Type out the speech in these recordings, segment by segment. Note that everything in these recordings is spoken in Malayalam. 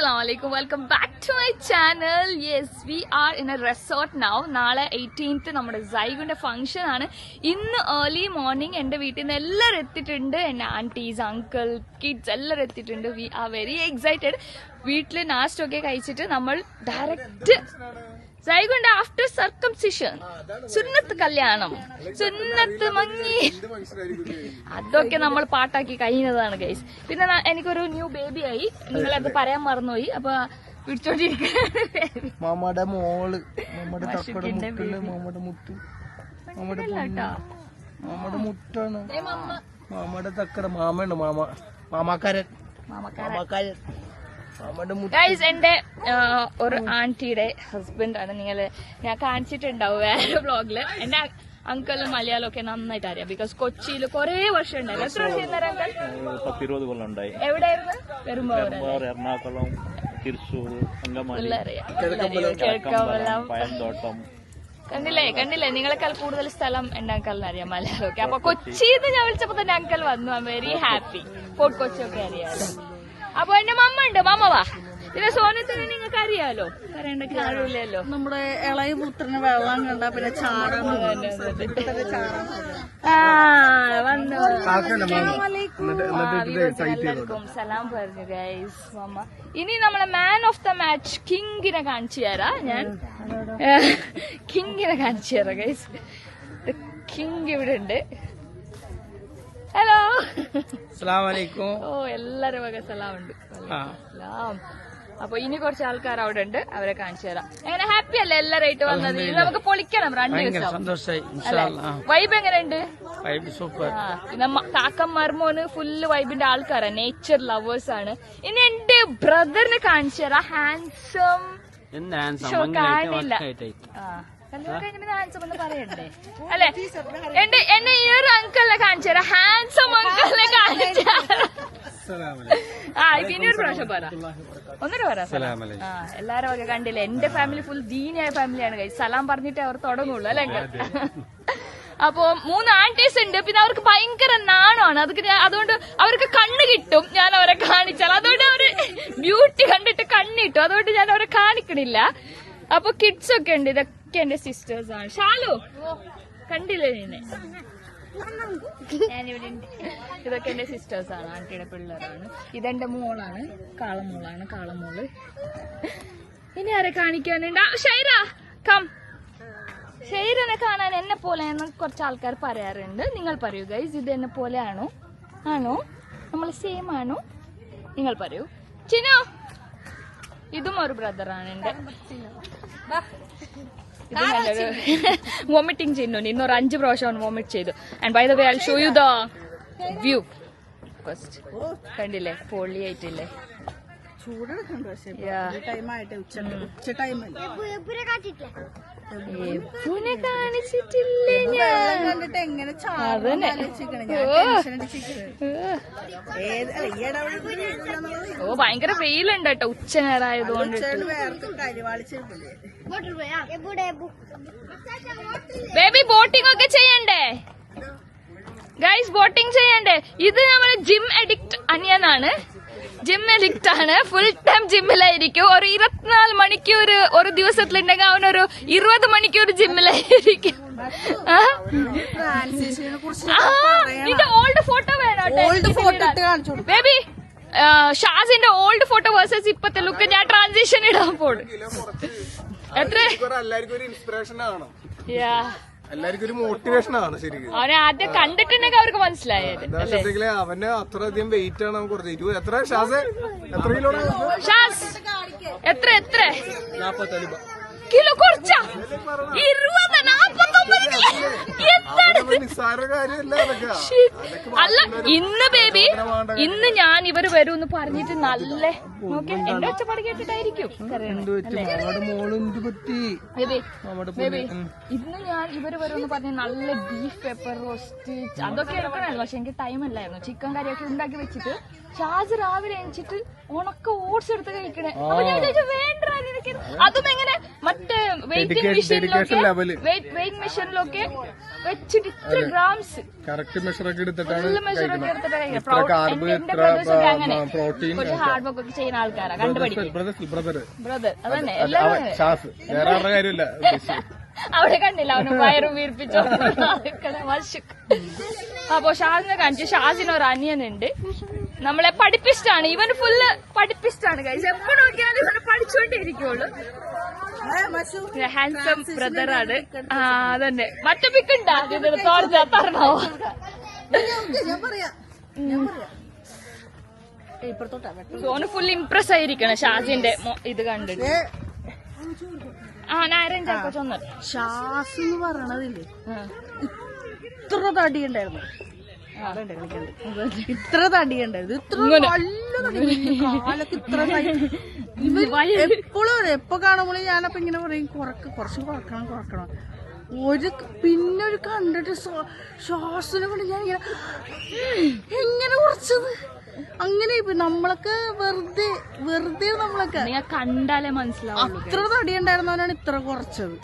Assalamualaikum. Welcome back to my channel. Yes, we are in a resort now. നാളെ 18th നമ്മുടെ സൈഗുന്റെ ഫംഗ്ഷൻ ആണ്. ഇന്ന് ഏർലി മോർണിംഗ് എന്റെ വീട്ടിൽ നിന്ന് എല്ലാവരും എത്തിയിട്ടുണ്ട്. എന്റെ ആന്റീസ്, അങ്കിൾ, കിഡ്സ് എല്ലാവരും എത്തിയിട്ടുണ്ട്. We are very excited. വീട്ടിൽ നാസ്റ്റ് ഒക്കെ കഴിച്ചിട്ട് നമ്മൾ ഡയറക്റ്റ് സൈഗുന്റെ ആഫ്റ്റർ സർക്കംസിഷൻ സുന്നത്ത് കല്യാണം, സുന്നത്ത് മങ്ങി, അതൊക്കെ നമ്മൾ പാട്ടാക്കി കഴിഞ്ഞതാണ് ഗൈസ്. പിന്നെ എനിക്കൊരു ന്യൂ ബേബി ആയി, നിങ്ങളത് പറയാൻ മറന്നുപോയി. അപ്പൊ പിടിച്ചോണ്ടിരിക്കുന്ന മാമയുടെ മോള്, മാമയുടെ തക്കട മുട്ടുണ്ട്, മാമയുടെ മുത്ത്, മാമയുടെ മുട്ടാണ്, മാമയുടെ തക്കട മാമയുണ്ട്, മാമാക്കാരൻ. ഗൈസ് എന്റെ ഒരു ആന്റിയുടെ ഹസ്ബൻഡ് ആണ്. ഞാൻ കാണിച്ചിട്ടുണ്ടാവും വേറെ വ്ളോഗില്. എന്റെ അങ്കിളും മലയാളം ഒക്കെ നന്നായിട്ട് അറിയാം. ബിക്കോസ് കൊച്ചിയിൽ കുറെ വർഷം ഉണ്ടായിരുന്നു. എത്ര വർഷം എവിടെയായിരുന്നു? പെരുമ്പാവൂർ, എറണാകുളം, തൃശ്ശൂർ, കണ്ടില്ലേ നിങ്ങളെക്കാൾ കൂടുതൽ സ്ഥലം എന്റെ അങ്കിളിന് അറിയാം മലയാളം ഒക്കെ. അപ്പൊ കൊച്ചിന്ന് ഞാൻ വിളിച്ചപ്പോ തന്നെ അങ്കിൾ വന്നു. I am very happy. Fort Kochi ഒക്കെ അറിയാലോ. അപ്പൊ എന്റെ മമ്മ ഉണ്ട്, മമ്മ വാ. പിന്നെ സോനത്തിന് നിങ്ങൾക്ക് അറിയാലോ, പറയേണ്ട കാര്യമില്ലല്ലോ. നമ്മുടെ ഇളയ പുത്രന് വെള്ളം കണ്ട പിന്നെ ചാടാൻ എല്ലാവർക്കും സലാം പറഞ്ഞു ഗൈസ് മമ്മ. ഇനി നമ്മളെ മാൻ ഓഫ് ദ മാച്ച് കിങ്ങിനെ കാണിച്ചു തരാം. ഞാൻ കിങ്ങിനെ കാണിച്ചു തരാം ഗൈസ്. കിങ് ഇവിടെ ഉണ്ട്. ഹലോ, അസ്സലാമലൈക്കും. ഓ എല്ലാരും വക സലാം ഉണ്ട്. സലാം. അപ്പൊ ഇനി കുറച്ച് ആൾക്കാർ അവിടെ ഉണ്ട്, അവരെ കാണിച്ചു തരാം. എങ്ങനെ ഹാപ്പി അല്ലേ എല്ലാരായിട്ട് വന്നത്? ഇനി നമുക്ക് പൊളിക്കണം 2 ദിവസം. സന്തോഷായി. വൈബ് എങ്ങനെയുണ്ട്? സൂപ്പർ. പിന്നെ കാക്കം മർമോന് ഫുള്ള് വൈബിന്റെ ആൾക്കാരാ, നേച്ചർ ലവേഴ്സ് ആണ്. ഇനി എന്റെ ബ്രദറിനെ കാണിച്ചു തരാം. ഹാൻസം കാണില്ല. ഹാൻസം എന്ന് പറയണ്ടേ അല്ലെ? എന്നെ ഈ ഒരു അങ്കിളിനെ കാണിച്ചു തരാം. ഹാൻസം അങ്കിളിനെ കാണിച്ചു തരാം. ഇനിയൊരു പ്രാവശ്യം പറ, ഒന്നര പറ. എല്ലാരും ഒക്കെ കണ്ടില്ലേ? എന്റെ ഫാമിലി ഫുൾ ദീനിയായ ഫാമിലിയാണ് കഴിച്ച്. സലാം പറഞ്ഞിട്ടേ അവർ തുടങ്ങുള്ളൂ അല്ലെ? അപ്പൊ 3 ആന്റീസ് ഉണ്ട്. പിന്നെ അവർക്ക് ഭയങ്കര നാണമാണ്. അതുകൊണ്ട് അവർക്ക് കണ്ണ് കിട്ടും ഞാൻ അവരെ കാണിച്ചാൽ. അതുകൊണ്ട് അവര് ബ്യൂട്ടി കണ്ടിട്ട് കണ്ണിട്ടു. അതുകൊണ്ട് ഞാൻ അവരെ കാണിക്കണില്ല. അപ്പൊ കിഡ്സ് ഒക്കെ ഉണ്ട്. ഇതൊക്കെ എന്റെ സിസ്റ്റേഴ്സ് ആണ്. ഷാലു കണ്ടില്ലേ നിന്നെ? ഞാനിവിടെ ഉണ്ട്. ഇതൊക്കെ എന്റെ സിസ്റ്റേഴ്സ് ആണ്, ആന്റിയുടെ പിള്ളേരാണ്. ഇതെന്റെ മോളാണ്, കാളമോള്. ഇനി ആരെ കാണിക്കാനുണ്ട്? ഷൈറ കം. ഷൈറിനെ കാണാൻ എന്നെ പോലെയെന്ന് കുറച്ച് ആൾക്കാർ പറയാറുണ്ട്. നിങ്ങൾ പറയൂ ഗൈസ്, ഇത് എന്നെ പോലെ ആണോ? നമ്മൾ സെയിം ആണോ? നിങ്ങൾ പറയൂ. ചിനു, ഇതും ഒരു ബ്രദറാണ് എന്റെ. വോമിറ്റിംഗ് ചെയ്യുന്നു. ഇന്നൊരു 5 പ്രാവശ്യം വോമിറ്റ് ചെയ്തു. And by the way I show you the view first. കണ്ടില്ലേ? പൊളിയായിട്ടില്ലേ? എബുനെ കാണിച്ചിട്ടില്ലേ ഞാൻ? ഓ ഭയങ്കര വെയിലുണ്ട് കേട്ടോ ഉച്ചനേരമായതുകൊണ്ട്. ബേബി ബോട്ടിംഗ് ഒക്കെ ചെയ്യണ്ടേ ഗൈസ്? ബോട്ടിംഗ് ചെയ്യണ്ടേ? ഇത് നമ്മള് ജിം അഡിക്റ്റ് അനിയനാണ്. ജിം അഡിക്റ്റ് ആണ്. ഫുൾ ടൈം ജിമ്മിലായിരിക്കും. ഒരു 24 മണിക്കൂർ ഒരു ദിവസത്തിലുണ്ടെങ്കിൽ അവനൊരു 20 മണിക്കൂർ ജിമ്മിലായിരിക്കും. നിന്റെ ഓൾഡ് ഫോട്ടോ വേണോ ബേബി? ഷാസിന്റെ ഓൾഡ് ഫോട്ടോ വേഴ്സസ് ഇപ്പത്തെ ലുക്ക് ഞാൻ ട്രാൻസിഷൻ ഇടാൻ പോണു. എല്ലാവർക്കും ഒരു മോട്ടിവേഷൻ ആണ് ശരിക്കും. അവനെ ആദ്യം കണ്ടിട്ടുണ്ടെങ്കിൽ അവർക്ക് മനസ്സിലായത്. അവന് അത്രയധികം വെയിറ്റ് ആണ് കുറച്ച്. എത്ര ഷാസ്? എത്ര കിലോ? ഷാസ് എത്ര 40 കിലോ കുറച്ചാ? 49 അല്ല. ഇന്ന് ബേബി, ഇന്ന് ഞാൻ ഇവര് വരൂന്ന് പറഞ്ഞിട്ട് നല്ല നോക്കി എന്റെ ഒച്ചപ്പാട് കേട്ടിട്ടായിരിക്കും. ഇന്ന് ഞാൻ ഇവര് വരൂന്ന് പറഞ്ഞ നല്ല ബീഫ് പെപ്പർ റോസ്റ്റ് അതൊക്കെ എടുക്കണമല്ലോ. പക്ഷെ എനിക്ക് ടൈം അല്ലായിരുന്നു. ചിക്കൻ കറിയൊക്കെ ഉണ്ടാക്കി വെച്ചിട്ട് ഷാസ് രാവിലെ എണിച്ചിട്ട് ഉണക്ക ഓട്സ് എടുത്ത് കഴിക്കണേ. അപ്പൊ ഞാൻ വിചാരിച്ചു വേണ്ട നിനക്ക് അതും എങ്ങനെ മറ്റേ വെയിറ്റിംഗ് മെഷീനിലൊക്കെ വെച്ചിട്ട് ഇത്ര ഗ്രാംസ് കറക്റ്റ് മെഷർ ഒക്കെ എടുത്തിട്ടാണ് മെഷറൊക്കെ എടുത്തിട്ട് അങ്ങനെ പ്രോട്ടീൻ കുറച്ച് ഹാർഡ് വർക്ക് ഒക്കെ ചെയ്യുന്ന ആൾക്കാരാ കണ്ടുപിടിക്കും. ബ്രദർ അതന്നെ വേറെ ആരുടെ കാര്യമില്ല. അവിടെ കണ്ടില്ല അവന് വയറും വീർപ്പിച്ചോ. അപ്പൊ ഷാസിനെ കാണിച്ചു. ഷാസിന് ഒരു അനിയനുണ്ട്, നമ്മളെ പഠിപ്പിസ്റ്റാണ്. ഇവന് ഫുള്ള് പഠിപ്പിസ്റ്റാണ് കഴിച്ച്. എപ്പോഴും നോക്കിയാലും ഇവന് പഠിച്ചുകൊണ്ടേയിരിക്കുള്ളൂ. ഹാൻസം ബ്രദറാണ്. ആ അതന്നെ. മറ്റേ പിക്കുണ്ടാ തരണോ? ഓന് ഫുൾ ഇംപ്രസ് ആയിരിക്കണം ഷാസിന്റെ ഇത് കണ്ടിട്ട്. ആ നാരൻ ചാക്കോ ചൊന്ന ഷാസ് എന്ന് പറയണതില്ലേ ഇത്ര തടിയുണ്ടായിരുന്നു. ഇത്ര തടിയുണ്ടായിരുന്നു. ഇത്ര നല്ല കാലൊക്കെ ഇത്ര എപ്പോഴും എപ്പോ കാണുമ്പോഴും ഞാനപ്പോ ഇങ്ങനെ പറയും കുറച്ച് കുറക്കണം. പിന്നെ ഒരു കണ്ടിട്ട് ശ്വാസനെ കൊണ്ട് ഞാൻ എങ്ങനെ കുറച്ചത് അങ്ങനെ. ഇപ്പൊ നമ്മളൊക്കെ വെറുതെ നമ്മളൊക്കെ കണ്ടാലേ മനസ്സിലാവും. അത്ര തടിയുണ്ടായിരുന്നവനാണ് ഇത്ര കുറച്ചത്.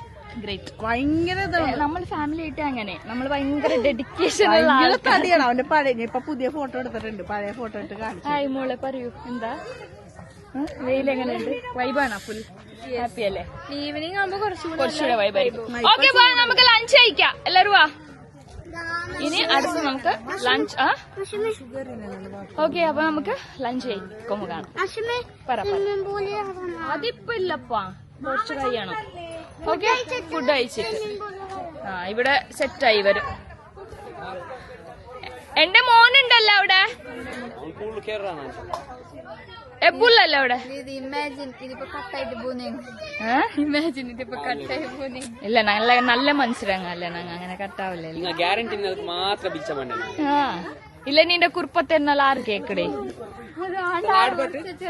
ഗ്രേറ്റ്. ഭയങ്കര നമ്മൾ ഫാമിലി ആയിട്ട് അങ്ങനെ നമ്മൾ ഭയങ്കര ഡെഡിക്കേഷൻ തടിയാണ് അവന്റെ പഴയ. ഇപ്പൊ പുതിയ ഫോട്ടോ എടുത്തിട്ടുണ്ട്, പഴയ ഫോട്ടോ ഇട്ട് കാണിച്ചു. ഹായ് മോളെ പറയൂ എന്താ വെയിലെങ്ങനെയുണ്ട്? വൈബാണോ? ഫുൾ ഹാപ്പി അല്ലേ? ഈവനിങ് ആകുമ്പോ കുറച്ചുകൂടെ വൈബായിരിക്കും. ഓക്കെ ബൈ, നമുക്ക് ലഞ്ച് കഴിക്കാം. എല്ലാരും വാ. ഇനി അടുത്ത് നമുക്ക് ലഞ്ച്. ഓക്കെ അപ്പൊ നമുക്ക് ലഞ്ച് കഴിക്കുമ്പോ കാണാം. അതിപ്പോ ഇല്ലപ്പാ, കുറച്ച് കഴിയണം. ഓക്കെ ഫുഡ് കഴിച്ചിട്ട് ഇവിടെ സെറ്റായി വരും. എന്റെ മോനുണ്ടല്ലോ അവിടെ, എപ്പോഴല്ലോ അവിടെ. ഇല്ല നല്ല നല്ല മനസ്സിലാങ്ങല്ലേ ഞങ്ങൾ അങ്ങനെ കട്ടാവില്ലേ. ഇല്ല നിന്റെ കുറുപ്പത്തെന്നാൾ ആര് കേക്കടേ.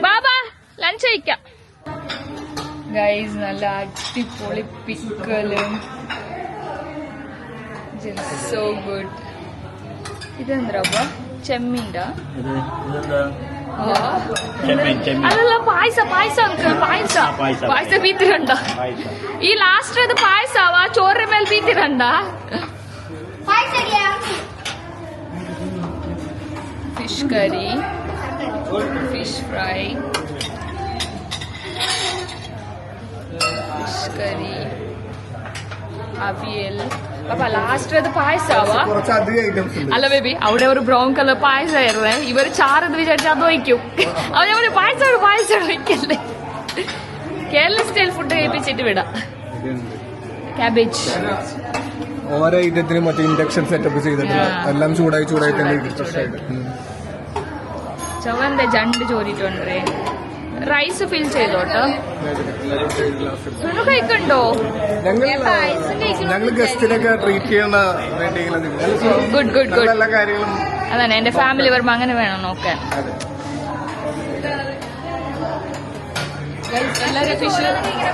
ബാബാ ലഞ്ച് കഴിക്കാം. ഗൈസ് നല്ല അടിപൊളി പിക്കലും. So good. ഇതെന്താ ചെമ്മീൻ്റെ അതല്ല പായസ അങ്കിൾ. പായಸ ബീത്തിരണ്ട. ಈ ಲಾಸ್ಟ್ ಅದು ಪಾಯಸವ ಚೋರ ಮೇಲೆ ಬೀತಿರಂಡ. Fish curry, fish fry, fish curry, avial. അപ്പൊ ലാസ്റ്റ് അത് പായസാവാ. അല്ല ബേബി അവിടെ ഒരു ബ്രൗൺ കളർ പായസമായിരുന്നേ. ഇവര് ചാറെന്ന് വിചാരിച്ചാൽ അത് വയ്ക്കും. അവര് പായസം വയ്ക്കല്ലേ. കേരള സ്റ്റൈൽ ഫുഡ് കഴിപ്പിച്ചിട്ട് വിടാം. ക്യാബേജ് ഓരോ ഐറ്റത്തിനും മറ്റേ ഇൻഡക്ഷൻ സെറ്റപ്പ് ചെയ്തിട്ട് എല്ലാം ചൂടായി തന്നെ. ചവന്റെ ജണ്ട് ചോദിട്ടുണ്ടേ. റൈസ് ഫിൽ ചെയ്തോട്ടോ. കഴിക്കണ്ടോ? ഞങ്ങൾ ഗസ്റ്റിനൊക്കെ ട്രീറ്റ് ചെയ്യുന്ന ഗുഡ് എല്ലാ കാര്യങ്ങളും അതന്നെ. എന്റെ ഫാമിലി വരുമ്പോ അങ്ങനെ വേണം നോക്കാൻ. എല്ലാരും ഫിഷ് ഭയങ്കര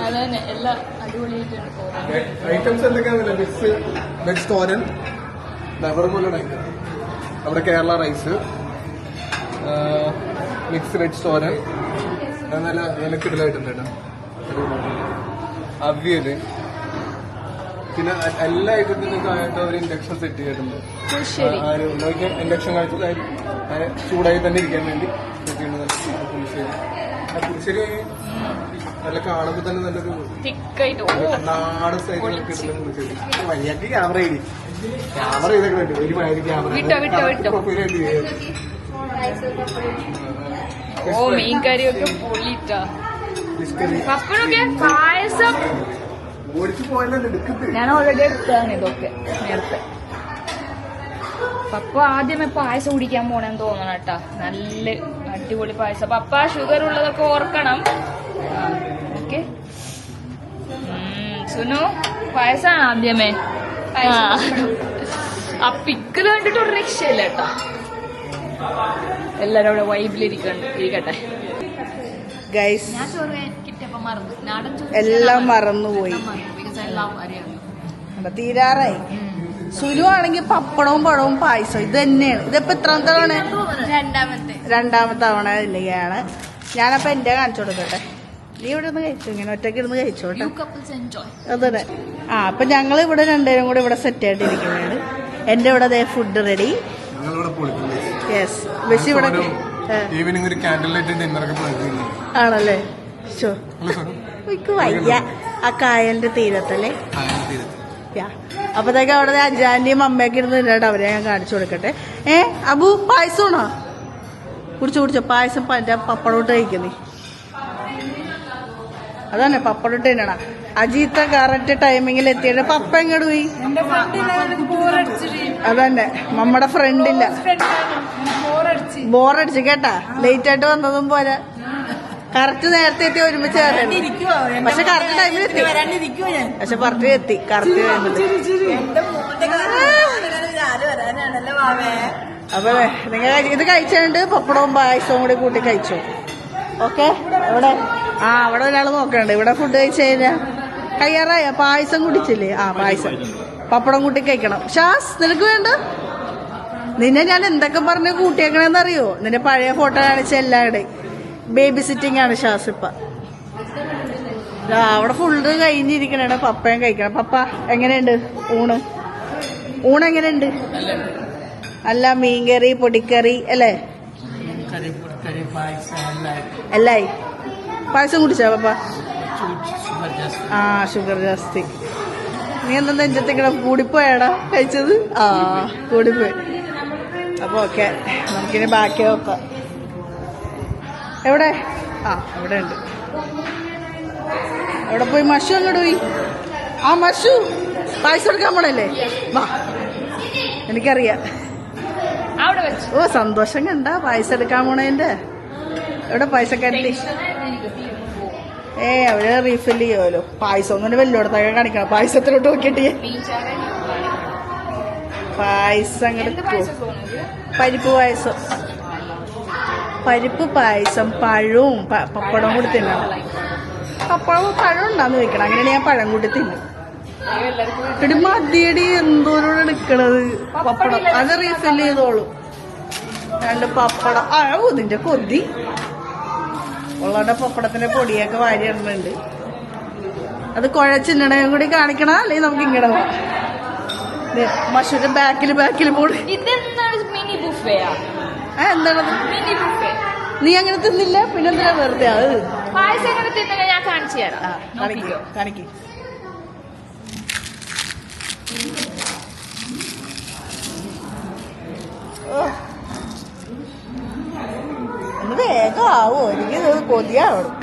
അതന്നെ എല്ലാം അടിപൊളിയായിട്ടാണ്. ഐറ്റംസ് എന്തൊക്കെയാണല്ലേ? വെജ് തോരൻ, നമ്മുടെ കേരള റൈസ്, മിക്സ് വെജ് തോരൻ, നല്ല കിടലായിട്ടുണ്ട് കേട്ടോ. അവിയല്, പിന്നെ എല്ലാ ഐറ്റത്തിനും ആയിട്ട് ഒരു ഇൻഡക്ഷൻ സെറ്റ് ചെയ്തിട്ടുണ്ട്. ഇൻഡക്ഷൻ കാഴ്ച ചൂടായി തന്നെ ഇരിക്കാൻ വേണ്ടി സെറ്റ് ചെയ്യുന്നത്. പുളിശ്ശേരി നല്ല കാണുമ്പോ തന്നെ നല്ലൊരു നാടൻ സ്റ്റൈലിൽ കിട്ടുന്ന പുളിശ്ശേരി. വയ്യാക്ക് ക്യാമറ ചെയ്തൊക്കെ വേണ്ടി ഒരു മാതിരി ക്യാമറ പ്രൊഫൈലായിട്ട്. ഓ മീൻകറിയൊക്കെ പൊള്ളിട്ടാ. പപ്പനൊക്കെ പായസം ഓടിച്ചു പോയാലും എടുക്കുന്നത് ഞാൻ ഓൾറെഡി എടുത്താണ് ഇതൊക്കെ നേരത്തെ. പപ്പ ആദ്യമേ പായസം കുടിക്കാൻ പോണെന്ന് തോന്നണം കേട്ടാ. നല്ല അടിപൊളി പായസം. പപ്പ ഷുഗർ ഉള്ളതൊക്കെ ഓർക്കണം. ഓക്കെ സുനു പായസാണ് ആദ്യമേ. ആ പിക്കല് കണ്ടിട്ട് ഒരു രക്ഷയില്ല കേട്ടാ. എല്ലാരും അവിടെ വൈബിലിരിക്കട്ടെ. ഗൈസ് ഞാൻ ചോറ് കിട്ടിയപ്പോ മറന്നു. നാടൻ ചോറ് എല്ലാം മറന്നുപോയി. because I love അറിയാം. അപ്പൊ തീരാറായി. സുനു ആണെങ്കിൽ പപ്പടവും പഴവും പായസം ഇത് തന്നെയാണ്. ഇതിപ്പോ എത്രാമത്തെ തവണ? രണ്ടാമത്തെ തവണ തന്നെയാണ്. ഞാനപ്പോ എന്റെ കാണിച്ചു കൊടുക്കട്ടെ. നീ ഇവിടെ ഒന്ന് കഴിച്ചു, ഇങ്ങനെ ഒറ്റയ്ക്ക് ഇരുന്ന് കഴിച്ചോട്ടെ. You couples enjoy. അതന്നെ. അപ്പൊ ഞങ്ങൾ ഇവിടെ രണ്ടുപേരും കൂടെ ഇവിടെ സെറ്റ് ആയിട്ടിരിക്കുകയാണ്. എന്റെ ഇവിടെ ഫുഡ് റെഡി. യെസ്. ബസ് ഇവിടെ ഈവനിങ് ഒരു ക്യാൻഡിൽ ലൈറ്റ് ഡിന്നറൊക്കെ പ്ലാൻ ചെയ്യുന്നു. ആണല്ലേ? ഷോ വയ്യ ആ കായലിന്റെ തീരത്തല്ലേ. അപ്പത്തേക്ക് അവിടെ അജാന്റെയും അമ്മയൊക്കെ ഇരുന്ന് തിന്നിട്ട് അവരെ ഞാൻ കാണിച്ചു കൊടുക്കട്ടെ. അബു പായസമാണോ? കുടിച്ചോ പായസം. പപ്പടം ഇട്ട് കഴിക്കുന്നേ. അതന്നെ പപ്പടം ഇട്ട് തിന്നണ. അജീത്ത കറക്റ്റ് ടൈമിങ്ങിൽ എത്തിയിട്ട് പപ്പ എങ്ങോട്ട് പോയി? അതന്നെ നമ്മുടെ ഫ്രണ്ടില്ല. ബോറടിച്ച് കേട്ടാ. ലേറ്റ് ആയിട്ട് വന്നതും പോരാ, കറക്റ്റ് നേരത്തെ എത്തി ഒരുമിച്ച്. പക്ഷെ കറക്റ്റ് ടൈമിൽ എത്തി. പക്ഷെ പറഞ്ഞ് എത്തി കറക്റ്റ് ടൈമിൽ. അപ്പൊ നിങ്ങൾ ഇത് കഴിച്ചിട്ട് പപ്പടവും പായസവും കൂടി കൂട്ടി കഴിച്ചു. ഓക്കെ. ഇവിടെ അവിടെ ഒരാൾ നോക്കണ്ട്. ഇവിടെ ഫുഡ് കഴിച്ചു കഴിഞ്ഞാൽ കയ്യാറായ പായസം കുടിച്ചില്ലേ? പായസം പപ്പടം കൂട്ടി കഴിക്കണം. ഷാസ് നിനക്ക് വേണ്ട? നിന്നെ ഞാൻ എന്തൊക്കെ പറഞ്ഞ് കൂട്ടിയേക്കണെന്ന് അറിയോ? നിന്റെ പഴയ ഫോട്ടോ കാണിച്ച എല്ലാവരുടെയും ബേബി സിറ്റിംഗ് ആണ് ഷാസ് ഇപ്പ. അവിടെ ഫുള്ള് കഴിഞ്ഞിരിക്കണേ. പപ്പയും കഴിക്കണം. പപ്പ എങ്ങനെയുണ്ട് ഊണ് എങ്ങനെയുണ്ട്? അല്ല മീൻകറി പൊടിക്കറി അല്ലേ? എല്ലായി. പായസം കുടിച്ചാ പപ്പ? ഷുഗർ ജാസ്തി. നീ എന്താ നെഞ്ചത്തിക്കണ? കൂടിപ്പോയാടാ കഴിച്ചത്? കൂടിപ്പോയി. അപ്പൊ ഓക്കെ, നമുക്കിനി ബാക്കി നോക്കാം. എവിടെ? ഇവിടെ ഉണ്ട്. എവിടെ പോയി? മഷു അങ്ങോട്ട് പോയി. മഷു പായസം എടുക്കാൻ പോണല്ലേ? വാ, എനിക്കറിയാം. സന്തോഷം കണ്ട പായസം എടുക്കാൻ പോണേന്റെ. എവിടെ പായസക്കാരി? അവര് റീഫിൽ ചെയ്യുമല്ലോ. പായസം ഒന്നും വല്ലോടത്തൊക്കെ കാണിക്കണം. പായസത്തിലോട്ട് നോക്കിയിട്ട് പായസം പരിപ്പ് പായസം. പരിപ്പ് പായസം പഴവും പപ്പടവും കൂടി തിന്നണം. പപ്പടവും പഴം ഉണ്ടാന്ന് വെക്കണം. അങ്ങനെയാണ് ഞാൻ പഴം കൂടി തിന്നും. എടി മതിയടി എന്തോരോട് എടുക്കണത്. പപ്പടം അത് റീഫിൽ ചെയ്തോളൂ. രണ്ട് പപ്പടം. ഇതിന്റെ കൊതി ഉള്ളവരുടെ പപ്പടത്തിന്റെ പൊടിയൊക്കെ വാരി ഇടുന്നുണ്ട്. അത് കുഴച്ചിടണയും കൂടി കാണിക്കണം. അല്ലെങ്കിൽ നമുക്ക് ഇങ്ങനെ പോവാം. മഷൂന്റെ ബാക്കിൽ പോടി. എന്താണത്? നീ അങ്ങനെ തിന്നില്ല പിന്നെന്തിനാ വെറുതെ? അത് ഞാൻ കാണിച്ചു തരാം. കാണിക്കും. ഒന്ന് വേഗം ആവോ? എനിക്ക് കൊതിയാവണം.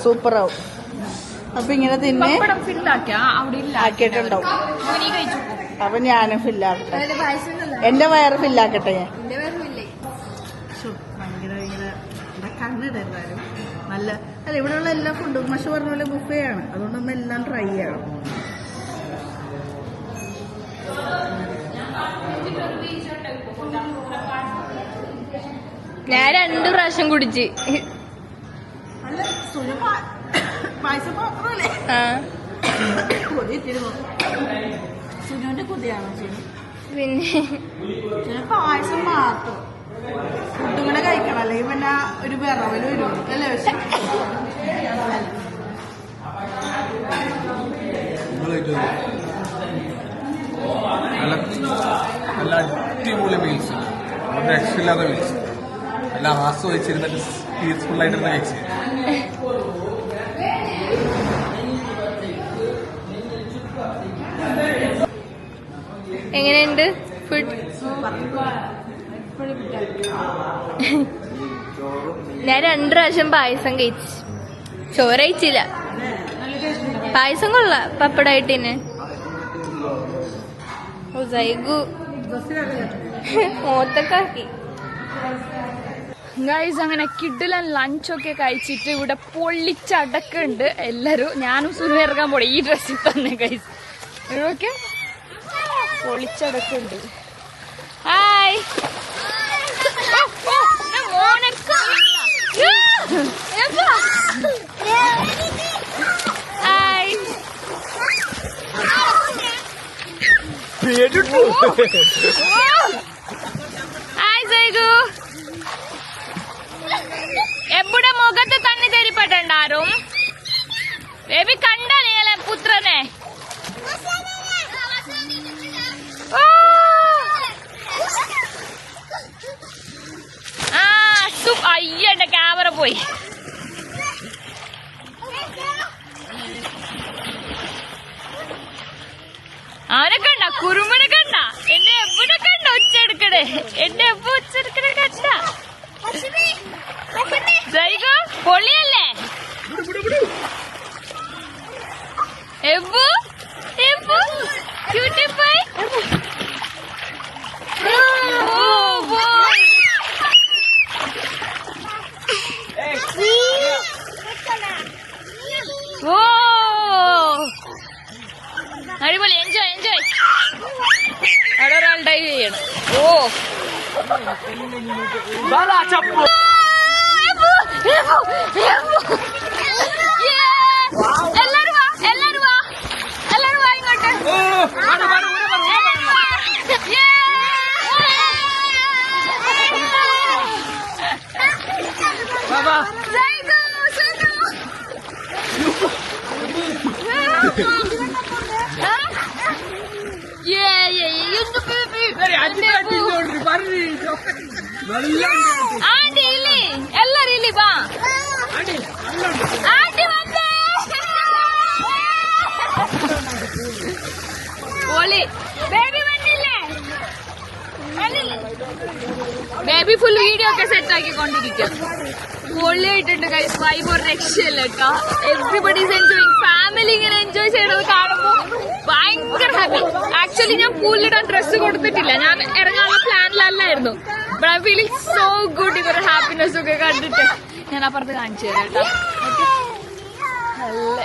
സൂപ്പറാവും. അപ്പൊ ഇങ്ങനെ തിന്നെ ആക്കിയിട്ടുണ്ടാവും. അപ്പൊ ഞാനും ഫില്ലാക്കട്ടെ. എന്റെ വയറ് ഫില്ലാക്കട്ടെ ഞാൻ. കണ്ണിടാനും നല്ല അല്ല. ഇവിടെയുള്ള എല്ലാ ഫുഡും മഷ പറഞ്ഞ പോലെ ബുഫേ ആണ്. അതുകൊണ്ട് നമ്മൾ എല്ലാം ട്രൈ ചെയ്യണം. ഞാൻ 2 പ്രാവശ്യം കുടിച്ച്. പായസം മാത്രമല്ലേ? സുനുവിന്റെ കൊതിയാണോ? പിന്നെ പായസം മാത്രം ഫുഡും കൂടെ കഴിക്കണം. അല്ലെങ്കിൽ പിന്നെ ഒരു വിറവല് വരും അല്ലേ? നല്ല അടിപൊളി മീൽസ്, രക്ഷയില്ലാത്ത മീൽസ്. നല്ല ആസ്വദിച്ചിരുന്നിട്ട് പീസ്ഫുൾ ആയിട്ടിരുന്ന കഴിച്ച്. എങ്ങനെയുണ്ട് ഫുഡ്? ഞാൻ 2 പ്രാവശ്യം പായസം കഴിച്ചു. ചോറ് കഴിച്ചില്ല. പായസം കൊള്ളാം. പപ്പടായിട്ട് തന്നെ മോത്തൊക്കെ ഗൈസ്. അങ്ങനെ കിഡിലൻ ലഞ്ചൊക്കെ കഴിച്ചിട്ട് ഇവിടെ പൊള്ളിച്ചടക്കുണ്ട് എല്ലാരും. ഞാനും സുനു ഇറങ്ങാൻ പോടെ ഈ ഡ്രസ്സിൽ തന്നെ ഗൈസ്. ഓക്കെ. പൊളിച്ചടക്കുണ്ട്. ഹായ് മോനൊക്കെ ഹായ് ഹായ് സൈഗു. എവിടെ മുഖത്ത് തന്നെ തെരിപ്പട്ടുണ്ടാരും ബേബി കണ്ട നിങ്ങളെ പുത്രനെ. അയ്യോ എന്റെ ക്യാമറ പോയി. അവനെ കണ്ട കുറുമ്പനെ കണ്ട എന്റെ എവിടെ കണ്ട ഒച്ചെടുക്കണേ എന്റെ എപ്പ ഒച്ചെടുക്കണേ കണ്ട സൈഗോ പൊള്ളിയല്ലേ എബു എബു ക്യൂട്ടി ബോയ്. ഓ അടിപൊളി. Enjoy enjoy. അവിടെ ഒരാൾ ഡൈവ് ചെയ്യണം. ഓ എല്ലാരും വാ എല്ലാരും വാ എല്ലാരും വാ ഇങ്ങോട്ട്. ആന്റി ഇല്ലേ എല്ലാരും ഇല്ലേ വാ ആന്റി വന്നേ ഓളി ബേബി വന്നില്ലേ ബേബി ഫുൾ വീഡിയോ ഒക്കെ സെറ്റ് ആക്കിക്കൊണ്ടിരിക്കും. പൊള്ളിയായിട്ടുണ്ട് ഗൈസ്. വൈബ് ഒരു രക്ഷയില്ല കേട്ടോ. Everybody's enjoying. ഫാമിലി ഇങ്ങനെ എൻജോയ് ചെയ്യണത് കാണുമ്പോൾ ഭയങ്കര ഹാപ്പി. ആക്ച്വലി ഞാൻ പൂളിലിടാൻ ഡ്രസ്സ് കൊടുത്തിട്ടില്ല. ഞാൻ ഇറങ്ങാനുള്ള പ്ലാനിലല്ലായിരുന്നു. But I feeling so good. ഇവരുടെ ഹാപ്പിനെസ് ഒക്കെ കണ്ടിട്ട് ഞാൻ അപ്പുറത്ത് കാണിച്ചു തരാം കേട്ടോ. നല്ല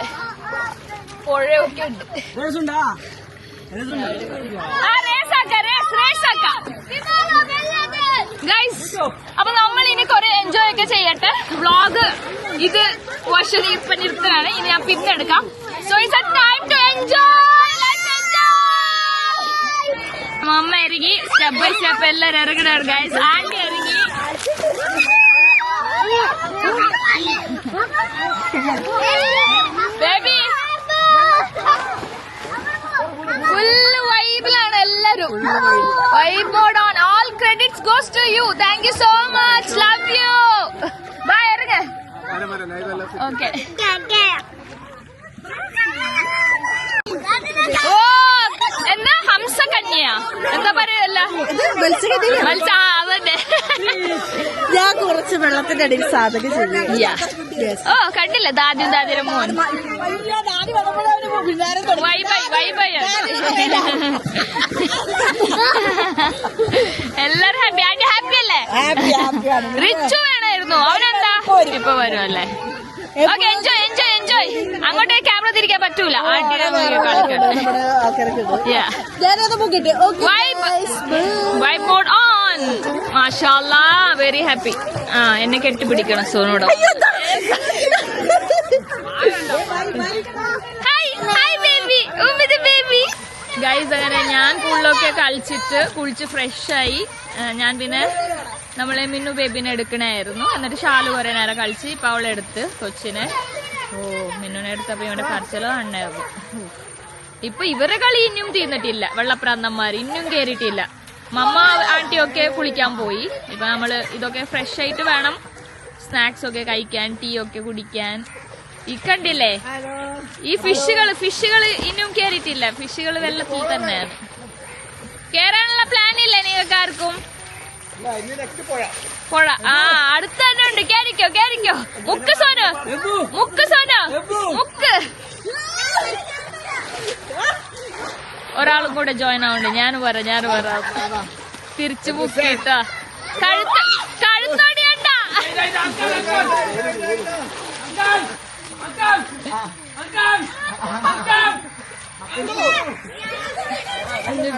പുഴയൊക്കെ ഉണ്ട്. ഗൈസ് അപ്പൊ നമ്മൾ ഇനി കുറെ എൻജോയ് ഒക്കെ ചെയ്യട്ടെ. വ്ളോഗ് ഇത് വർഷം ഇപ്പൊ നിർത്തലാണ്. ഇനി ഞാൻ പിന്നെ എടുക്കാം. So it's a time to enjoy. Let's enjoy. അമ്മ ഇറങ്ങി സ്റ്റെപ്പ് ബൈ സ്റ്റെപ്പ് എല്ലാരും ഇറങ്ങണം ഗൈസ്. ആന്റി ഇറങ്ങി. ബേബി ഫുള്ള് വൈബിലാണ് എല്ലാരും. Vibe mode on. All credits goes to you. Thank you so much. Love you. Bye. ഇറങ്ങ. ഓക്കെ. ഓ എന്താ ഹംസകന്യ എന്താ പറയല്ല അതന്നെ. ഞാൻ കുറച്ച് വെള്ളത്തിന്റെ അടിയിൽ സാധക ചെയ്യും. ഓ കണ്ടില്ല ദാദ്യം ദാദിയുടെ മോൻ. വൈബൈ വൈബൈ. എല്ലാരും ഹാപ്പി. ആന്റി ഹാപ്പി അല്ലേ? റിച്ചു വേണമായിരുന്നു. അവനെന്താ ഇപ്പൊ വരുമല്ലേ? Okay enjoy enjoy enjoy. അങ്ങോട്ടേ ക്യാമറ തിരിക്കാൻ പറ്റൂല. ആന്റിയുടെ വൈബ് മോഡ് ഓൺ. മാഷാല്ലാ വെരി ഹാപ്പി. ആ എന്നെ കെട്ടിപ്പിടിക്കണം സോനോട്. ഹായ് ഹായ് ബേബി ഉമ്മിത് ബേബി. ഗൈസ് അങ്ങനെ ഞാൻ പൂളിലൊക്കെ കളിച്ചിട്ട് കുളിച്ച് ഫ്രഷായി. ഞാൻ പിന്നെ നമ്മളെ മിന്നു ബേബിനെ എടുക്കണായിരുന്നു. എന്നിട്ട് ഷാല് കുറെ നേരം കളിച്ച് ഇപ്പൊ അവളെടുത്ത് കൊച്ചിനെ. ഓ മിന്നുനെ എടുത്തപ്പോ ഇവിടെ കരച്ചിലോ ഉണ്ടായിരുന്നു. ഇപ്പൊ ഇവരെ കളി ഇനിയും തീർന്നിട്ടില്ല. വെള്ളപ്രാന്തന്മാർ ഇനിയും കേറിയിട്ടില്ല. മമ്മ ആന്റിയൊക്കെ കുളിക്കാൻ പോയി. ഇപ്പൊ നമ്മള് ഇതൊക്കെ ഫ്രഷ് ആയിട്ട് വേണം സ്നാക്സ് ഒക്കെ കഴിക്കാൻ, ടീ ഒക്കെ കുടിക്കാൻ. ഈ കണ്ടില്ലേ ഈ ഫിഷുകൾ ഇനിയും കേറിയിട്ടില്ല. ഫിഷുകൾ വെള്ളത്തിൽ തന്നെയാണ്. കേറാനുള്ള പ്ലാൻ ഇല്ലേ നിങ്ങൾക്ക് ആർക്കും? പുഴ ആ അടുത്ത് തന്നെ ഉണ്ട്. കേറിക്കോ കേറിക്കോ. മുക്ക് സോനു മുക്ക് സോനു മുക്ക്. ഒരാളും കൂടെ ജോയിൻ ആവുന്നുണ്ട്. ഞാൻ പറയാം തിരിച്ചു മുക്കിട്ടാ. കഴുത്തോടിയണ്ട.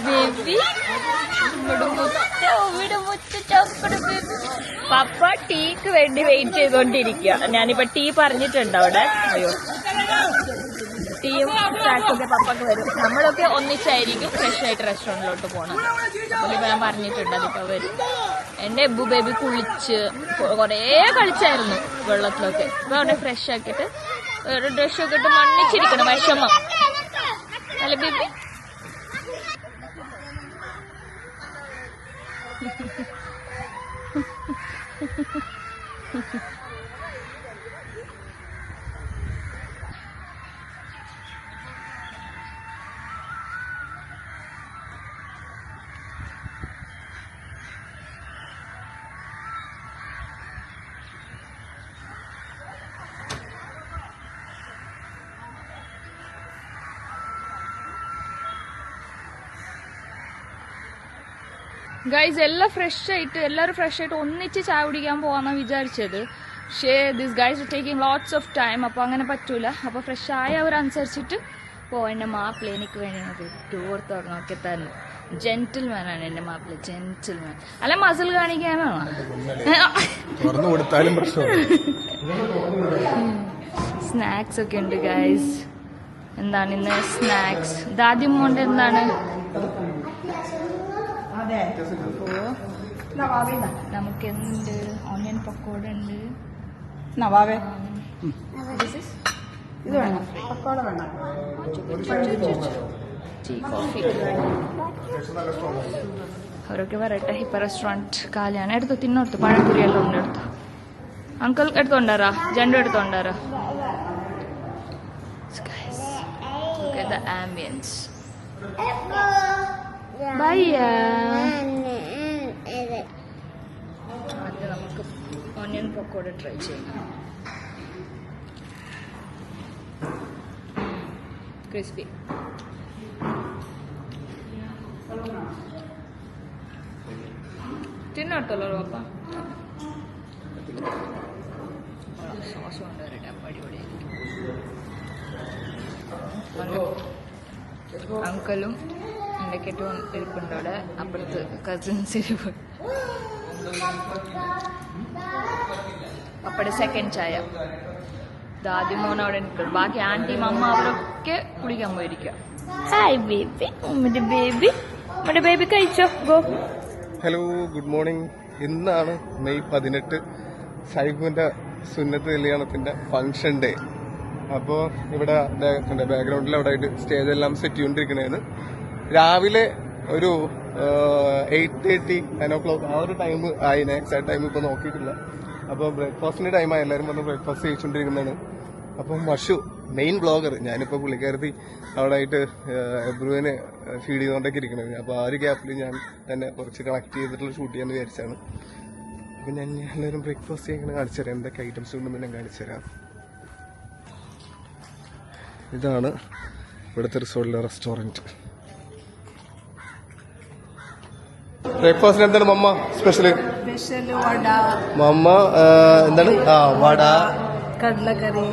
ബേബി പപ്പ ടീക്ക് വേണ്ടി വെയിറ്റ് ചെയ്തോണ്ടിരിക്കുക. ഞാനിപ്പോ ടീ പറഞ്ഞിട്ടുണ്ട് അവിടെ. അയ്യോ, ടീയും സ്നാക്സൊക്കെ പപ്പക്ക് വരും. നമ്മളൊക്കെ ഒന്നിച്ചായിരിക്കും ഫ്രഷ് ആയിട്ട് റെസ്റ്റോറൻറ്റിലോട്ട് പോകണം. അപ്പോൾ ഇപ്പൊ ഞാൻ പറഞ്ഞിട്ടുണ്ട് അതിപ്പോ വരും. എന്റെ എബു ബേബി കുളിച്ച് കൊറേ കളിച്ചായിരുന്നു വെള്ളത്തിലൊക്കെ. ഇപ്പൊ അവിടെ ഫ്രഷ് ആക്കിയിട്ട് ഡ്രസ്സൊക്കെ ഇട്ട് മണ്ണിച്ചിരിക്കണം. വിഷമം അല്ല ബേബി? ഗൈസ് എല്ലാം എല്ലാവരും ഫ്രഷ് ആയിട്ട് ഒന്നിച്ച് ചായ കുടിക്കാൻ പോകാന്നാണ് വിചാരിച്ചത്. പക്ഷേ this guys taking lots of time. അപ്പോൾ അങ്ങനെ പറ്റൂല. അപ്പോൾ ഫ്രഷ് ആയവരനുസരിച്ചിട്ട് എൻ്റെ മാപ്പിള എനിക്ക് വേണ്ടി ഡോർ തുറന്നൊക്കെ തന്നെ. ജെന്റിൽമാനാണ് എൻ്റെ മാപ്പിള, ജെന്റിൽമാൻ. അല്ല മസിൽ കാണിക്കാനാണോ? സ്നാക്സ് ഒക്കെ ഉണ്ട് ഗൈസ്. എന്താണ് ഇന്ന് സ്നാക്സ്? ദാദ്യം കൊണ്ട് എന്താണ്? നമുക്ക് എന്തുണ്ട്? ഓണിയൻ പക്കോട ഉണ്ട്. ഇത് വേണം, പക്കോട വേണം. ടീ കോഫി അവരൊക്കെ വരട്ടെ. ഇപ്പൊ റെസ്റ്റോറൻറ്റ് കാലിയാണ്. എടുത്തു തിന്നോടുത്തു. പഴംപൊരി എല്ലാം ഉണ്ട്. എടുത്തു അങ്കിൾ എടുത്തോണ്ടാരാ? ജണ്ടു എടുത്തോണ്ടാരാ? The ambience. Bye. അത് നമുക്ക് ഓണിയൻ പക്കോട ട്രൈ ചെയ്യാം. ക്രിസ്പി. തിന്നോട്ടല്ലോ പാപ്പ. സോസ് കൊണ്ടുവരട്ടെ. അപ്പം അടിപൊളിയായിരിക്കും. അങ്കിളും എൻ്റെ കെട്ടും ഇരിപ്പുണ്ട് അവിടെ. അപ്പുറത്ത് കസിൻസ് ഇരിപ്പ്. അപ്പടെ സെക്കൻഡ് ചായ. ആദ്യം മോൻ അവിടെ നിൽക്കും. ബാക്കി ആൻറ്റി മമ്മ അവരൊക്കെ കുളിക്കാൻ പോയിരിക്കുക. Hi baby. നമ്മുടെ ബേബി കഴിച്ചോ? ഗോ. Hello, good morning. ഇന്നാണ് മെയ് 18, സൈബുവിന്റെ സുന്നത്ത് കല്യാണത്തിന്റെ ഫംഗ്ഷൻ ഡേ. അപ്പോൾ ഇവിടെ ബാക്ക്ഗ്രൗണ്ടിൽ അവിടെ ആയിട്ട് സ്റ്റേജ് എല്ലാം സെറ്റ് ചെയ്തുകൊണ്ടിരിക്കണേന്ന്. രാവിലെ ഒരു 8:30, 9 o'clock ആ ഒരു ടൈം ആയിനെ. എക്സാക്ട് ടൈം ഇപ്പോൾ നോക്കിയിട്ടില്ല. അപ്പോൾ ബ്രേക്ക്ഫാസ്റ്റിന്റെ ടൈമായി. എല്ലാവരും വന്ന് ബ്രേക്ക്ഫാസ്റ്റ് കഴിച്ചുകൊണ്ടിരിക്കുന്നതാണ്. അപ്പം മഷു മെയിൻ ബ്ലോഗർ, ഞാനിപ്പോൾ പുള്ളിക്കാരത്തി അവിടെ ആയിട്ട് എബ്രുവിനെ ഫീഡ് ചെയ്തുകൊണ്ടൊക്കെ ഇരിക്കണത്. അപ്പോൾ ആ ഒരു ഗ്യാപ്പിൽ ഞാൻ തന്നെ കുറച്ച് കണക്ട് ചെയ്തിട്ടുള്ള ഷൂട്ട് ചെയ്യാന്ന് വിചാരിച്ചാണ്. അപ്പം ഞാൻ എല്ലാവരും ബ്രേക്ക്ഫാസ്റ്റ് ചെയ്യാൻ കാണിച്ചു തരാം. എന്തൊക്കെ ഐറ്റംസ് ഉണ്ടെന്ന് ഞാൻ കാണിച്ചു തരാം. ഇതാണ് ഇവിടുത്തെ റിസോർട്ടിലെ റെസ്റ്റോറൻറ്റ്. ബ്രേക്ക്ഫാസ്റ്റിന് എന്താണ് മമ്മ സ്പെഷ്യല്? മമ്മ എന്താണ്? വട, കടലക്കറി,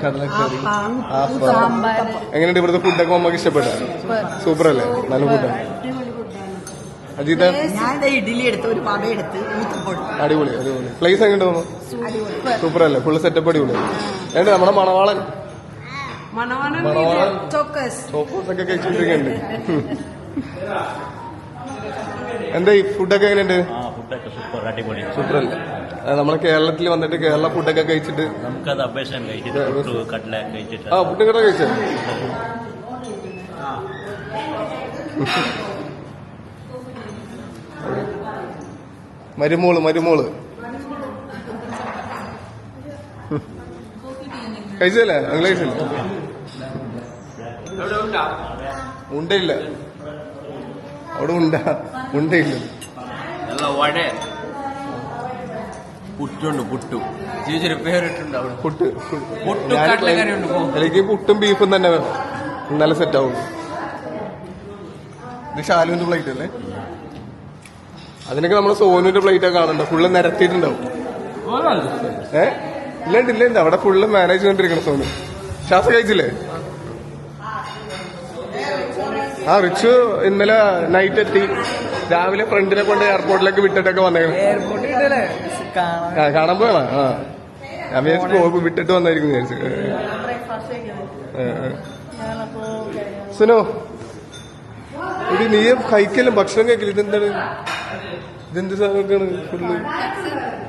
എങ്ങനെയുണ്ട് ഇവിടുത്തെ ഫുഡൊക്കെ മമ്മക്ക് ഇഷ്ടപ്പെട്ട? സൂപ്പർ അല്ലേ? നല്ല ഫുഡാണ്. അജിത ഇഡ്ഡലി എടുത്ത് ഒരു പവ എടുത്ത് അടിപൊളി. പ്ലേസ് എങ്ങനെയുണ്ട് മമ്മ? സൂപ്പർ അല്ലേ? ഫുള്ള് സെറ്റപ്പ് അടിപൊളി. ഏണ്ട നമ്മുടെ മണവാളൻ ചോക്കോസൊക്കെ കഴിച്ചോണ്ടിരിക്കുന്നുണ്ട്. എന്താ ഈ ഫുഡൊക്കെ എങ്ങനെയുണ്ട്? സൂപ്പർ അല്ലേ? നമ്മളെ കേരളത്തിൽ വന്നിട്ട് കേരള ഫുഡൊക്കെ കഴിച്ചിട്ട് ഫുഡ് കേട്ടോ കഴിച്ചോ? മരുമോള് കഴിച്ചല്ലേ? നിങ്ങൾ കഴിച്ചില്ല? ഉണ്ടയില്ല അവിടെ ഉണ്ടയില്ല. എനിക്ക് പുട്ടും ബീഫും തന്നെ വേണം. നല്ല സെറ്റ് ആവുള്ളൂ. ഇത് ഷാലുവിന്റെ പ്ലേറ്റ് അല്ലേ? അതിനൊക്കെ നമ്മള് സോനുവിന്റെ പ്ലേറ്റ് ഒക്കെ കാണണ്ട. ഫുള്ള് നിരത്തിയിട്ടുണ്ടാവും. ഇല്ല അവിടെ ഫുള്ള് മാനേജ് ചെയ്തോണ്ടിരിക്കണം സോനു. ശ്വാസം കഴിച്ചില്ലേ? ആ റിച്ചു ഇന്നലെ നൈറ്റ് എത്തി. രാവിലെ ഫ്രണ്ടിനെ കൊണ്ട് എയർപോർട്ടിലേക്ക് വിട്ടിട്ടൊക്കെ വന്നേക്കണം. കാണാൻ പോയാ? ആ ഞാൻ വിചാരിച്ചു വിട്ടിട്ട് വന്നായിരിക്കും വിചാരിച്ചു. സുനോ ഇത് നീ കഴിക്കലും ഭക്ഷണം കഴിക്കലും ഇതെന്താണ്? ഇതെന്ത് സാധനമൊക്കെയാണ്? ഫുള്ള്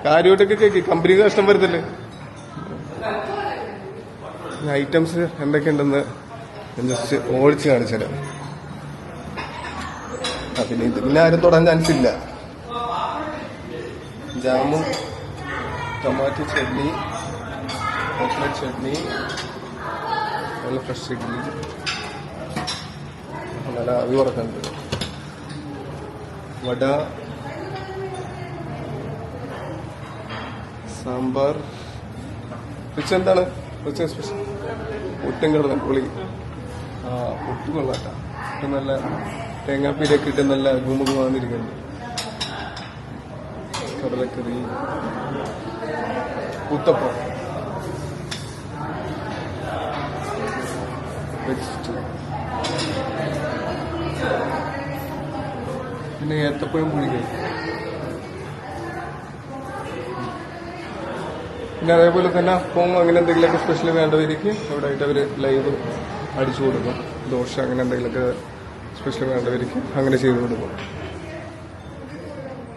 കാര്യമായിട്ടൊക്കെ കേക്ക് കമ്പനിക്ക് കഷ്ടം വരുത്തല്ലേ. ഐറ്റംസ് എന്തൊക്കെയുണ്ടെന്ന് ജസ്റ്റ് ഓടിച്ച് കാണിച്ചുതരാം. പിന്നെ ഇത് പിന്നെ ആരും തൊടാൻ ചാൻസ് ഇല്ല. ജാമും ടൊമാറ്റോ ചട്നി, കോക്കനട്ട് ചട്നി, നല്ല ഫ്രഷ് ഇഡ്ഡലി, നല്ല ആവി ഉറക്കുന്നുണ്ട്, വട, സാമ്പാർ. റിച്ച് എന്താണ് റിച്ച് സ്പെഷ്യൽ? പുട്ടും കിടന്ന പുളി. ആ പുട്ട് കൊള്ളാട്ടാ. നല്ല തേങ്ങാപ്പീരൊക്കെ ഇട്ട് നല്ല ഗുമുഖമാന്നിരിക്കുന്നു. കടലക്കറി, ഉത്തപ്പം, പിന്നെ ഏത്തപ്പഴം പുളിക്കുക. പിന്നെ അതേപോലെ തന്നെ അപ്പം അങ്ങനെ എന്തെങ്കിലുമൊക്കെ സ്പെഷ്യൽ വേണ്ടവർക്ക് അവിടെ ആയിട്ട് അവർ ലൈവ് അടിച്ചു കൊടുക്കും. ദോശ അങ്ങനെ എന്തെങ്കിലുമൊക്കെ സ്പെഷ്യൽ വേണ്ടവർക്ക് അങ്ങനെ ചെയ്ത് കൊടുക്കും.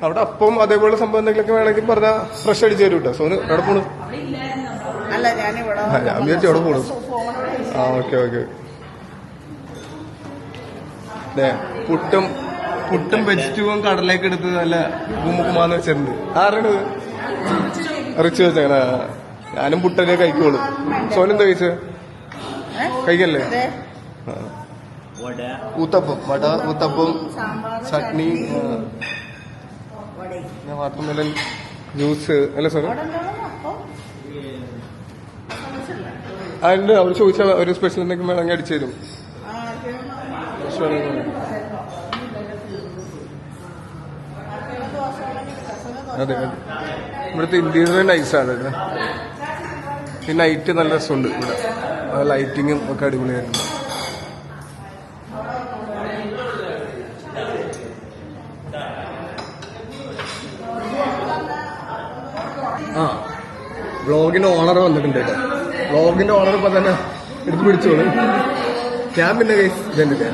അവിടെ അപ്പം അതേപോലെ സംഭവം എന്തെങ്കിലുമൊക്കെ വേണമെങ്കിൽ പറഞ്ഞാൽ ഫ്രഷ് അടിച്ചു തരും കേട്ടോ. സോന് എവിടെ പോണു? ഞാൻ വിചാരിച്ചു എവിടെ പോണു. ആ ഓക്കെ ഓക്കെ. പുട്ടും വെജിറ്റബിളും കടലേക്ക് എടുത്ത് നല്ല കുമ്മുക്കുമാന്ന് വെച്ചിട്ടുണ്ട്. ആരാണ് റിച്ച് വെച്ചാ? ഞാനും പുട്ടനെ കഴിക്കോളൂ. സോനെന്താ കഴിച്ചത്? കഴിക്കല്ലേ? ഊത്തപ്പം, വട, ഊത്തപ്പം, ചട്നി, വാട്ടർമെലൻ ജ്യൂസ് അല്ലേ സോന? അതുണ്ട്. അവർ ചോദിച്ചാൽ ഒരു സ്പെഷ്യൽ എന്തെങ്കിലും വേണമെങ്കിൽ അടിച്ചു തരും. അതെ അതെ. ഇവിടുത്തെ ഇന്റീരിയർ നൈസാണ്. ഈ നൈറ്റ് നല്ല രസമുണ്ട് ഇവിടെ. ലൈറ്റിങ്ങും ഒക്കെ അടിപൊളിയായിട്ടുണ്ട്. ആ വ്ളോഗിന്റെ ഓണർ വന്നിട്ടുണ്ട് കേട്ടോ. വ്ളോഗിന്റെ ഓണർ ഇപ്പൊ തന്നെ എടുത്ത് പിടിച്ചോളൂ. ഞാൻ പിന്നെ ഇതെന്റെ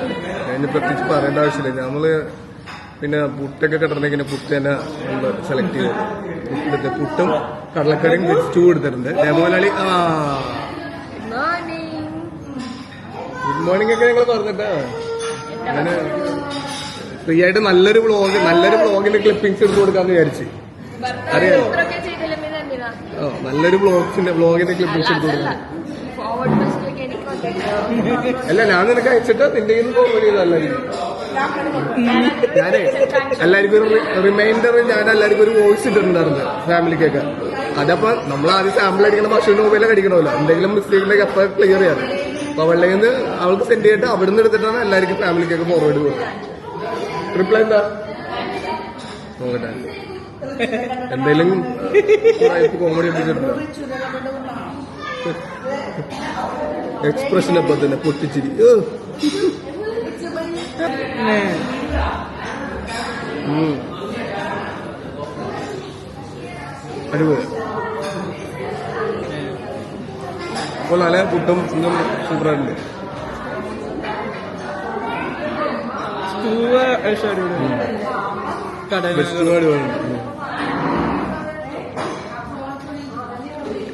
അതിന് പ്രത്യേകിച്ച് പറയേണ്ട ആവശ്യമില്ല. നമ്മള് പിന്നെ പുട്ടൊക്കെ കിട്ടണമെങ്കിൽ പുട്ട് തന്നെ നമ്മൾ സെലക്ട് ചെയ്തത്. പുട്ടും കടലക്കറിയും സ്റ്റൂ എടുത്തിട്ടുണ്ട്. ഡെമോലാളി ഗുഡ് മോർണിംഗ് ഒക്കെ ഞങ്ങൾ പറഞ്ഞിട്ടാ. അങ്ങനെ ഫ്രീ ആയിട്ട് നല്ലൊരു വ്ളോഗിന്റെ ക്ലിപ്പിംഗ്സ് എടുത്ത് കൊടുക്കാന്ന് വിചാരിച്ചു. അറിയാലോ, നല്ലൊരു വ്ളോഗിന്റെ ക്ലിപ്പിംഗ്സ് എടുത്ത് കൊടുക്കാം. അല്ല ഞാൻ നിനക്ക് അയച്ചിട്ട് നിന്റെ ഫോർവേഡ് ചെയ്തല്ലായിരിക്കും. ഞാനേ എല്ലാവർക്കും ഒരു റിമൈൻഡർ ഞാൻ എല്ലാവർക്കും ഒരു വോയിസ് ഇട്ടിട്ടുണ്ടായിരുന്നു ഫാമിലിക്കൊക്കെ. അതപ്പോ നമ്മൾ ആദ്യം സാമ്പിൾ അടിക്കണം, ഭക്ഷണം മൊബൈലൊക്കെ അടിക്കണമല്ലോ. എന്തെങ്കിലും മിസ്റ്റേക്കിലേക്ക് അപ്പൊ ക്ലിയർ ചെയ്യാറ്. അപ്പൊ അവളുടെ നിന്ന് അവൾക്ക് സെൻഡ് ചെയ്തിട്ട് അവിടുന്ന് എടുത്തിട്ടാണ് എല്ലാവർക്കും ഫാമിലിക്കൊക്കെ ഫോർവേഡ് കൊടുത്തത്. റിപ്ലൈ എന്താ നോക്കട്ടെ. എന്തെങ്കിലും കോമഡി എത്തിച്ചിട്ടുണ്ടോ? എക്സ്പ്രഷൻ അപ്പൊ തന്നെ പൊട്ടിച്ചിരി. അടിപൊളി. അപ്പോൾ നല്ല പുട്ടും ഇന്നും സൂപ്പറായിട്ടുണ്ട്.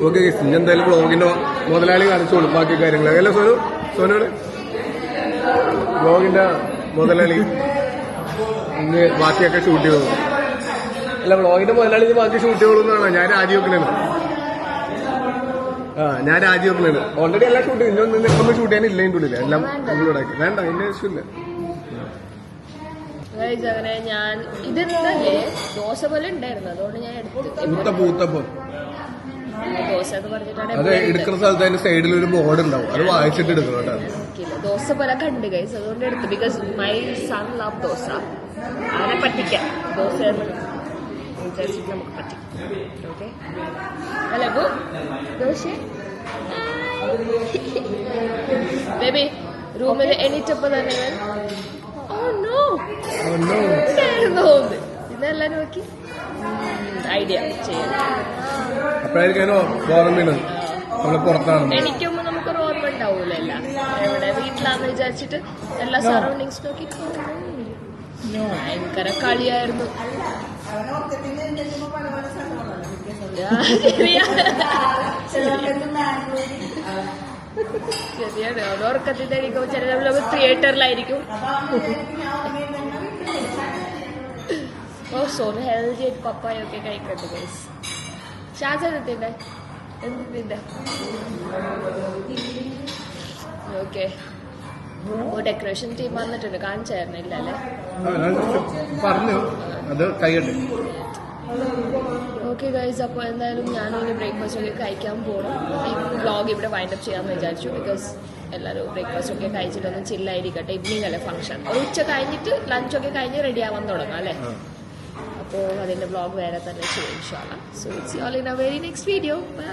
ഓക്കെ, ഇനി എന്തായാലും വ്ളോഗിന്റെ മുതലാളി കാണിച്ചോളും ബാക്കി കാര്യങ്ങളൊക്കെ അല്ലേ സോനോട്? വ്ളോഗിന്റെ മുതലാളി ഇന്ന് ബാക്കിയൊക്കെ ഷൂട്ട് ചെയ്തോളൂ. അല്ല, വ്ളോഗിന്റെ മുതലാളി ഇനി ബാക്കി ഷൂട്ട് ചെയ്തോളൂന്നാണോ? ഞാൻ രാജിവെക്കണേന്ന്. ഞാൻ രാജിവെക്കണേന്ന്. ഓൾറെഡി എല്ലാം ഷൂട്ട് ചെയ്തു. ഇന്നൊന്നും ഷൂട്ട് ചെയ്യാനില്ല ഇതിന്റെ ഉള്ളിൽ. എല്ലാം ഉള്ളിലാക്കി. വേണ്ട, ഇതിന്റെ ആവശ്യമില്ല. അങ്ങനെ ഞാൻ ഇതെന്നല്ലേ ദോശ പോലെ ഉണ്ടായിരുന്നു, അതുകൊണ്ട് ഞാൻ എടുത്തു. ഊത്തപ്പം അതെ, എടുക്കുന്ന സ്ഥലത്ത് അതിന്റെ സൈഡിൽ ഒരു ബോർഡ് ഉണ്ടാവും, അത് വായിച്ചിട്ട് എടുക്കണം കേട്ടോ. ദോശ പോലെ കണ്ട് ഗൈസ്, അതുകൊണ്ട് എടുത്തു. Because my son love dosa. അവനെ പറ്റിക്കാം, ദോശ വിചാരിച്ചിട്ട് നമുക്ക് പറ്റിക്കാം. ഓക്കെ അല്ല ദോശ ബേബി റൂമിൽ എണീറ്റപ്പോ തന്നെ ഇതായിരുന്നു ഇതെല്ലാരും നോക്കി ഐഡിയ ചെയ്യാം. അപ്പോഴായിരിക്കും ബോധം വീണത് നമ്മള് പുറത്താണ്. എനിക്കൊന്നും നമുക്കൊരു ഓർമ്മ ഉണ്ടാവൂലല്ല എവിടെ വീട്ടിലാന്ന് വിചാരിച്ചിട്ട് എല്ലാ സറൗണ്ടിങ്സ് നോക്കി ഭയങ്കര കളിയായിരുന്നു. ശരിയാണ്. ഓർക്കത്തിൽ കഴിക്കുമ്പോൾ ചില തിയേറ്ററിലായിരിക്കും. ഓ സോ ഹെൽത്തി ആയിട്ട് പപ്പായൊക്കെ കഴിക്കട്ടെ ഗൈസ്. ഷാജത്തിന്റെ എന്തിന്റെ ഓക്കെ. ഡെക്കറേഷൻ ടീം വന്നിട്ടുണ്ട്, കാണിച്ചായിരുന്നില്ല അല്ലേ? പറഞ്ഞു അത് കൈയ്യട്ടെ. ഓക്കെ ഗൈസ്, അപ്പോൾ എന്തായാലും ഞാനൊരു ബ്രേക്ക്ഫാസ്റ്റ് ഒക്കെ കഴിക്കാൻ പോകണം. ഈ വ്ളോഗ് ഇവിടെ വൈൻഡപ്പ് ചെയ്യാമെന്ന് വിചാരിച്ചു. ബിക്കോസ് എല്ലാവരും ബ്രേക്ക്ഫാസ്റ്റ് ഒക്കെ കഴിച്ചിട്ടൊന്ന് ചില്ലായിരിക്കട്ടെ. ഈവനിങ് അല്ലേ ഫംഗ്ഷൻ, ഒരു ഉച്ച കഴിഞ്ഞിട്ട് ലഞ്ചൊക്കെ കഴിഞ്ഞ് റെഡി ആവാൻ തുടങ്ങാം അല്ലേ? അപ്പോൾ അതിൻ്റെ വ്ളോഗ് വേറെ തന്നെ ചെയ്യും ഇൻഷാ അല്ലാഹ്. So it's all in a very next video. By.